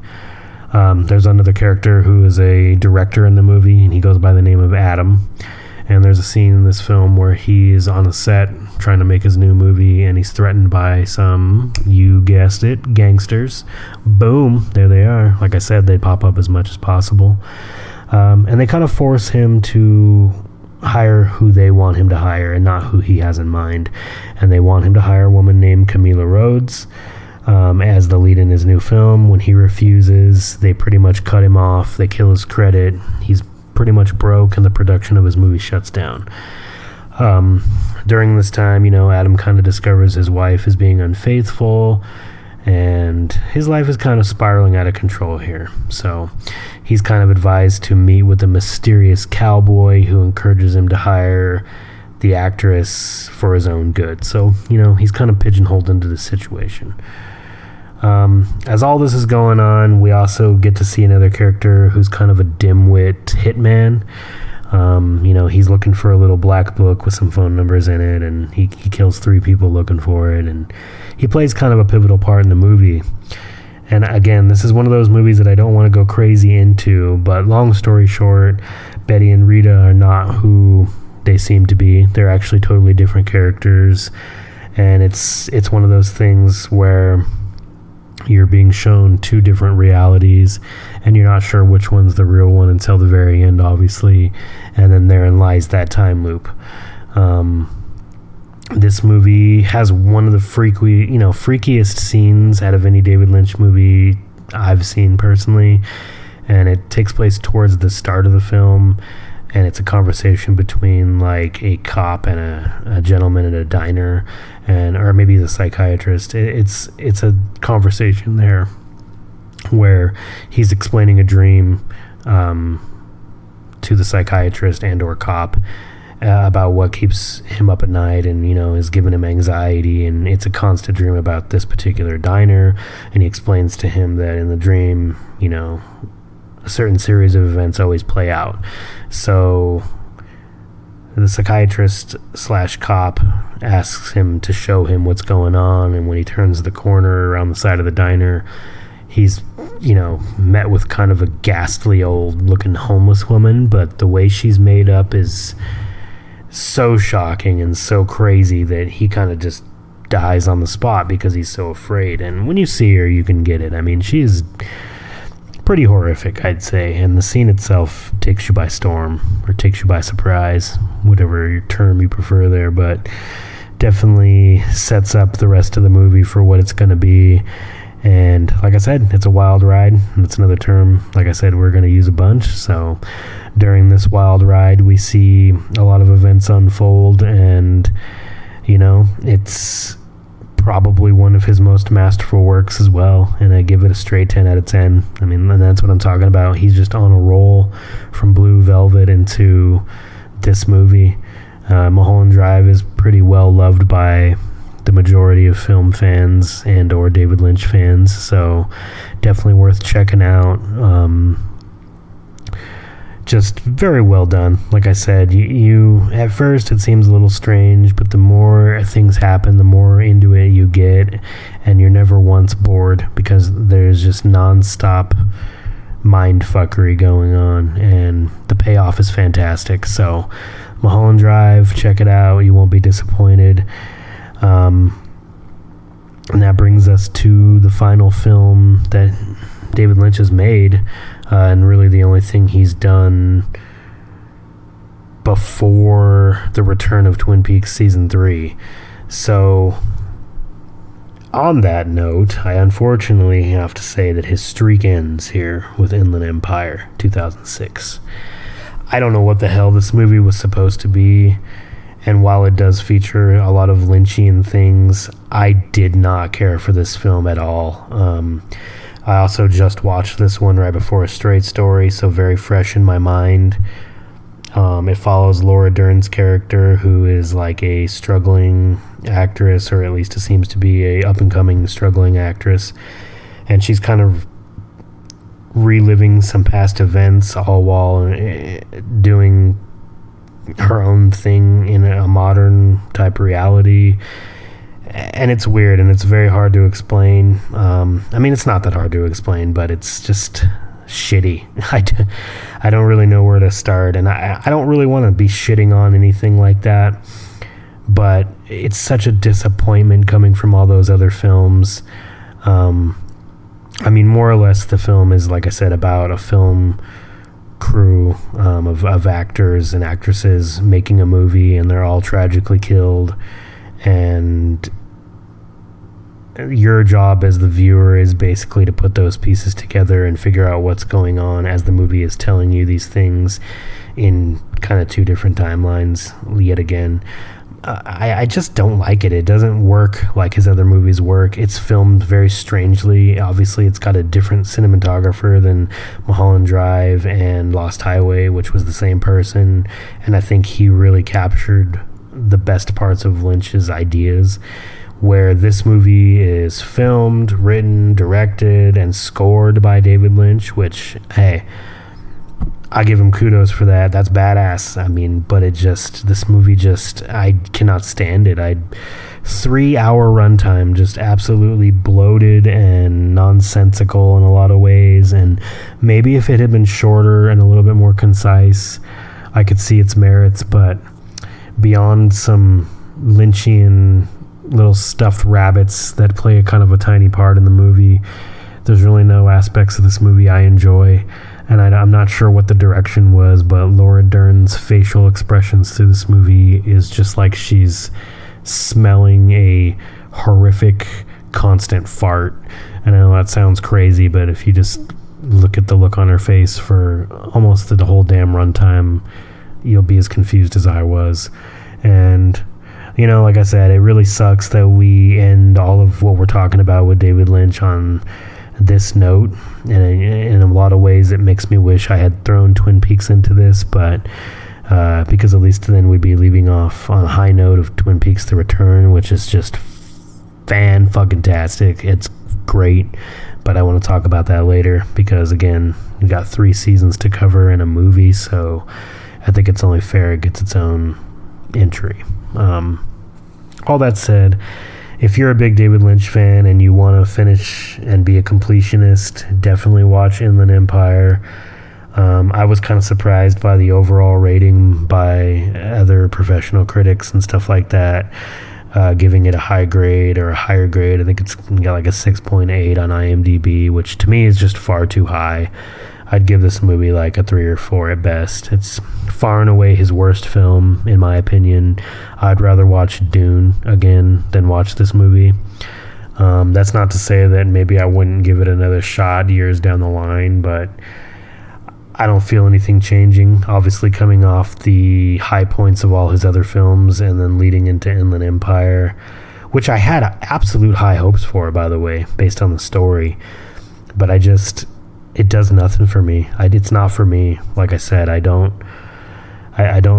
There's another character who is a director in the movie, and he goes by the name of Adam. And there's a scene in this film where he is on a set trying to make his new movie, and he's threatened by some, you guessed it, gangsters. Boom, there they are. Like I said, they pop up as much as possible. And they kind of force him to hire who they want him to hire and not who he has in mind. And they want him to hire a woman named Camila Rhodes as the lead in his new film. When he refuses, they pretty much cut him off. They kill his credit. He's pretty much broke, and the production of his movie shuts down. During this time, Adam kind of discovers his wife is being unfaithful, and his life is kind of spiraling out of control here. So he's kind of advised to meet with a mysterious cowboy who encourages him to hire the actress for his own good. So, he's kind of pigeonholed into this situation. As all this is going on, we also get to see another character who's kind of a dimwit hitman. He's looking for a little black book with some phone numbers in it, and he kills 3 people looking for it, and he plays kind of a pivotal part in the movie. And again, this is one of those movies that I don't want to go crazy into, but long story short, Betty and Rita are not who they seem to be. They're actually totally different characters, and it's one of those things where you're being shown 2 different realities, and you're not sure which one's the real one until the very end, obviously, and then therein lies that time loop. This movie has one of the freakiest scenes out of any David Lynch movie I've seen personally, and it takes place towards the start of the film, and it's a conversation between like a cop and a gentleman at a diner, or maybe the psychiatrist. It's a conversation there where he's explaining a dream to the psychiatrist and or cop about what keeps him up at night, and is giving him anxiety, and it's a constant dream about this particular diner, and he explains to him that in the dream a certain series of events always play out. So the psychiatrist / cop asks him to show him what's going on, and when he turns the corner around the side of the diner, he's met with kind of a ghastly old looking homeless woman, but the way she's made up is so shocking and so crazy that he kind of just dies on the spot because he's so afraid. And when you see her, you can get it. I mean, she's pretty horrific, I'd say, and the scene itself takes you by storm, or takes you by surprise, whatever term you prefer there, but definitely sets up the rest of the movie for what it's going to be. And like I said, it's a wild ride. That's another term, like I said, we're going to use a bunch. So during this wild ride, we see a lot of events unfold, and it's probably one of his most masterful works as well, and I give it a straight 10 out of 10. I mean, and that's what I'm talking about. He's just on a roll from Blue Velvet into this movie. Mulholland Drive is pretty well loved by the majority of film fans and or David Lynch fans, so definitely worth checking out. Just very well done. Like I said, you at first it seems a little strange, but the more things happen, the more into it you get, and you're never once bored because there's just non-stop mind fuckery going on, and the payoff is fantastic. So Mulholland Drive, check it out, you won't be disappointed. And that brings us to the final film that David Lynch has made, and really the only thing he's done before the return of Twin Peaks Season 3. So, on that note, I unfortunately have to say that his streak ends here with Inland Empire, 2006. I don't know what the hell this movie was supposed to be, and while it does feature a lot of Lynchian things, I did not care for this film at all. I also just watched this one right before A Straight Story, so very fresh in my mind. It follows Laura Dern's character, who is like a struggling actress, or at least it seems to be a up-and-coming struggling actress, and she's kind of reliving some past events, all while doing her own thing in a modern type reality. And it's weird, and it's very hard to explain. I mean, it's not that hard to explain, but it's just shitty. I don't really know where to start, and I don't really want to be shitting on anything like that, but it's such a disappointment coming from all those other films. I mean, more or less the film is, like I said, about a film crew of actors and actresses making a movie, and they're all tragically killed, and your job as the viewer is basically to put those pieces together and figure out what's going on as the movie is telling you these things in kind of two different timelines yet again. I just don't like it. It doesn't work like his other movies work. It's filmed very strangely. Obviously, it's got a different cinematographer than Mulholland Drive and Lost Highway, which was the same person. And I think he really captured the best parts of Lynch's ideas, where this movie is filmed, written, directed, and scored by David Lynch, which, hey, I give him kudos for that. That's badass. I mean, but this movie I cannot stand it. 3-hour runtime, just absolutely bloated and nonsensical in a lot of ways. And maybe if it had been shorter and a little bit more concise, I could see its merits. But beyond some Lynchian little stuffed rabbits that play a kind of a tiny part in the movie, there's really no aspects of this movie I enjoy. And I'm not sure what the direction was, but Laura Dern's facial expressions through this movie is just like she's smelling a horrific constant fart. And I know that sounds crazy, but if you just look at the look on her face for almost the whole damn runtime, you'll be as confused as I was. And like I said, it really sucks that we end all of what we're talking about with David Lynch on this note. And in a lot of ways, it makes me wish I had thrown Twin Peaks into this, but because at least then we'd be leaving off on a high note of Twin Peaks: The Return, which is just fan-fucking-tastic. It's great, but I want to talk about that later because, again, we've got 3 seasons to cover in a movie, so I think it's only fair it gets its own entry. All that said, if you're a big David Lynch fan and you want to finish and be a completionist, definitely watch Inland Empire. I was kind of surprised by the overall rating by other professional critics and stuff like that, giving it a high grade or a higher grade. I think it's got like a 6.8 on IMDb, which to me is just far too high. I'd give this movie like a 3 or 4 at best. It's far and away his worst film, in my opinion. I'd rather watch Dune again than watch this movie. That's not to say that maybe I wouldn't give it another shot years down the line, but I don't feel anything changing. Obviously, coming off the high points of all his other films and then leading into Inland Empire, which I had absolute high hopes for, by the way, based on the story. But it does nothing for me. It's not for me. Like I said, I don't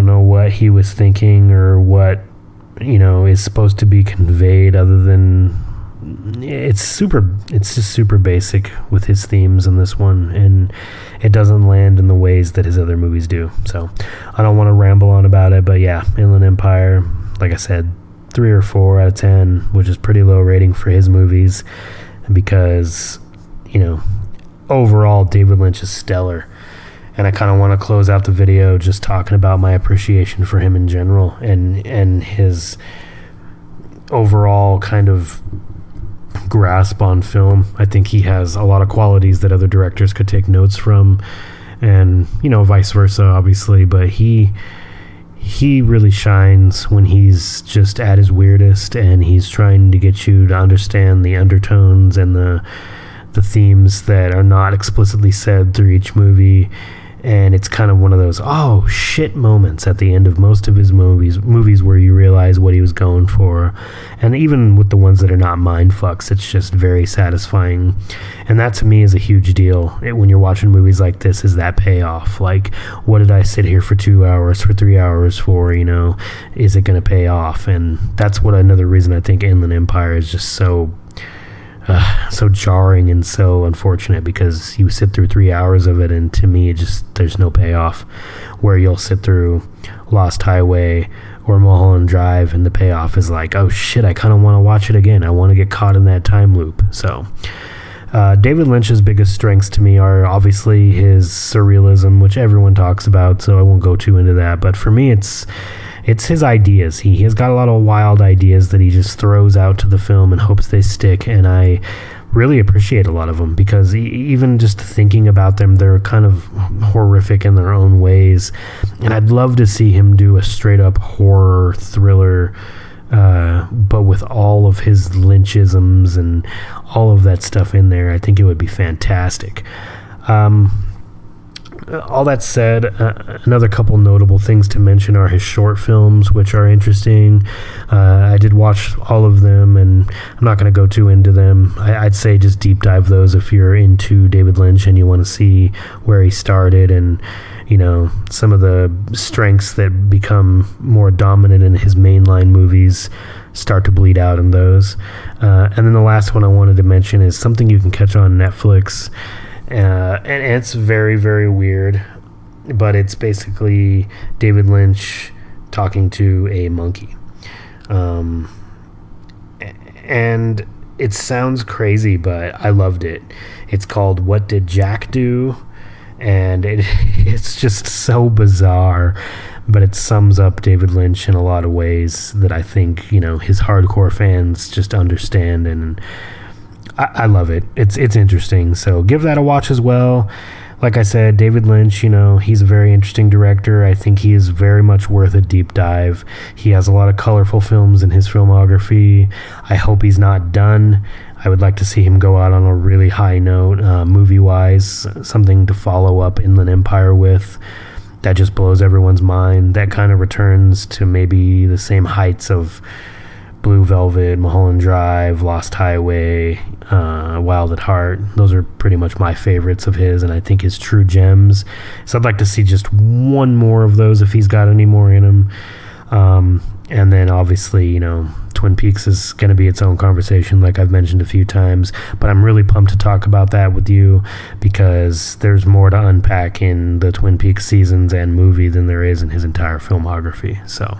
know what he was thinking or what is supposed to be conveyed, other than it's just super basic with his themes in this one, and it doesn't land in the ways that his other movies do. So I don't want to ramble on about it, but yeah, Inland Empire, like I said, 3 or 4 out of 10, which is pretty low rating for his movies, because overall David Lynch is stellar. And I kind of want to close out the video just talking about my appreciation for him in general and his overall kind of grasp on film. I think he has a lot of qualities that other directors could take notes from, and vice versa, obviously, but he really shines when he's just at his weirdest and he's trying to get you to understand the undertones and the themes that are not explicitly said through each movie. And it's kind of one of those oh shit moments at the end of most of his movies where you realize what he was going for. And even with the ones that are not mind fucks, it's just very satisfying. And that to me is a huge deal when you're watching movies like this, is that payoff. Like, what did I sit here for 2 hours, for 3 hours for, is it going to pay off? And that's another reason I think Inland Empire is just so jarring and so unfortunate, because you sit through 3 hours of it and to me there's no payoff, where you'll sit through Lost Highway or Mulholland Drive and the payoff is like, oh shit, I kind of want to watch it again. I want to get caught in that time loop. So David Lynch's biggest strengths to me are obviously his surrealism, which everyone talks about, so I won't go too into that, but for me it's his ideas. He has got a lot of wild ideas that he just throws out to the film and hopes they stick, and I really appreciate a lot of them, because even just thinking about them, they're kind of horrific in their own ways, and I'd love to see him do a straight-up horror thriller, but with all of his Lynchisms and all of that stuff in there. I think it would be fantastic. All that said, another couple notable things to mention are his short films, which are interesting. I did watch all of them, and I'm not going to go too into them. I'd say just deep dive those if you're into David Lynch and you want to see where he started and, some of the strengths that become more dominant in his mainline movies start to bleed out in those. And then the last one I wanted to mention is something you can catch on Netflix. And it's very, very weird, but it's basically David Lynch talking to a monkey. And it sounds crazy, but I loved it. It's called What Did Jack Do? And it's just so bizarre, but it sums up David Lynch in a lot of ways that I think, his hardcore fans just understand, and I love it. It's interesting, so give that a watch as well. like I said, David Lynch, he's a very interesting director. I think he is very much worth a deep dive. He has a lot of colorful films in his filmography. I hope he's not done. I would like to see him go out on a really high note, movie-wise, something to follow up Inland Empire with that just blows everyone's mind. That kind of returns to maybe the same heights of Blue Velvet, Mulholland Drive, Lost Highway, Wild at Heart. Those are pretty much my favorites of his, and I think his true gems. So I'd like to see just one more of those if he's got any more in him. And then obviously, Twin Peaks is going to be its own conversation, like I've mentioned a few times. But I'm really pumped to talk about that with you because there's more to unpack in the Twin Peaks seasons and movie than there is in his entire filmography. So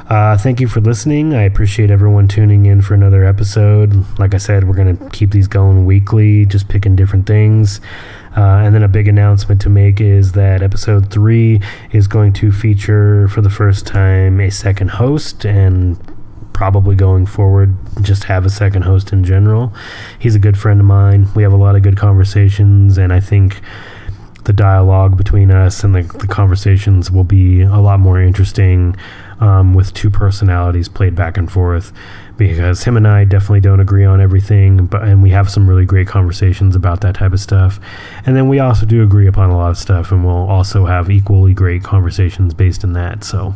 thank you for listening. I appreciate everyone tuning in for another episode. Like I said, we're going to keep these going weekly, just picking different things. And then a big announcement to make is that episode 3 is going to feature for the first time a second host, and probably going forward just have a second host in general. He's a good friend of mine. We have a lot of good conversations, and I think the dialogue between us and the conversations will be a lot more interesting with two personalities played back and forth, because him and I definitely don't agree on everything, and we have some really great conversations about that type of stuff. And then we also do agree upon a lot of stuff, and we'll also have equally great conversations based in that. So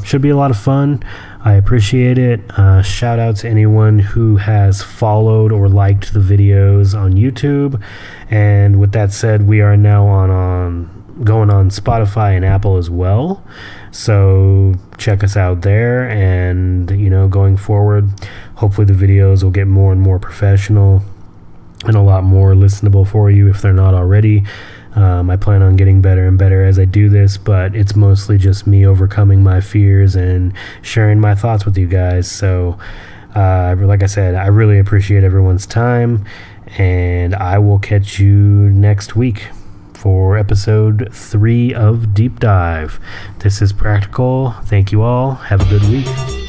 should be a lot of fun. I appreciate it. Shout out to anyone who has followed or liked the videos on YouTube. And with that said, we are now going on Spotify and Apple as well. So check us out there, and going forward, hopefully the videos will get more and more professional and a lot more listenable for you if they're not already. I plan on getting better and better as I do this, but it's mostly just me overcoming my fears and sharing my thoughts with you guys. So like I said, I really appreciate everyone's time, and I will catch you next week for episode 3 of Deep Dive. This is Practical. Thank you all. Have a good week.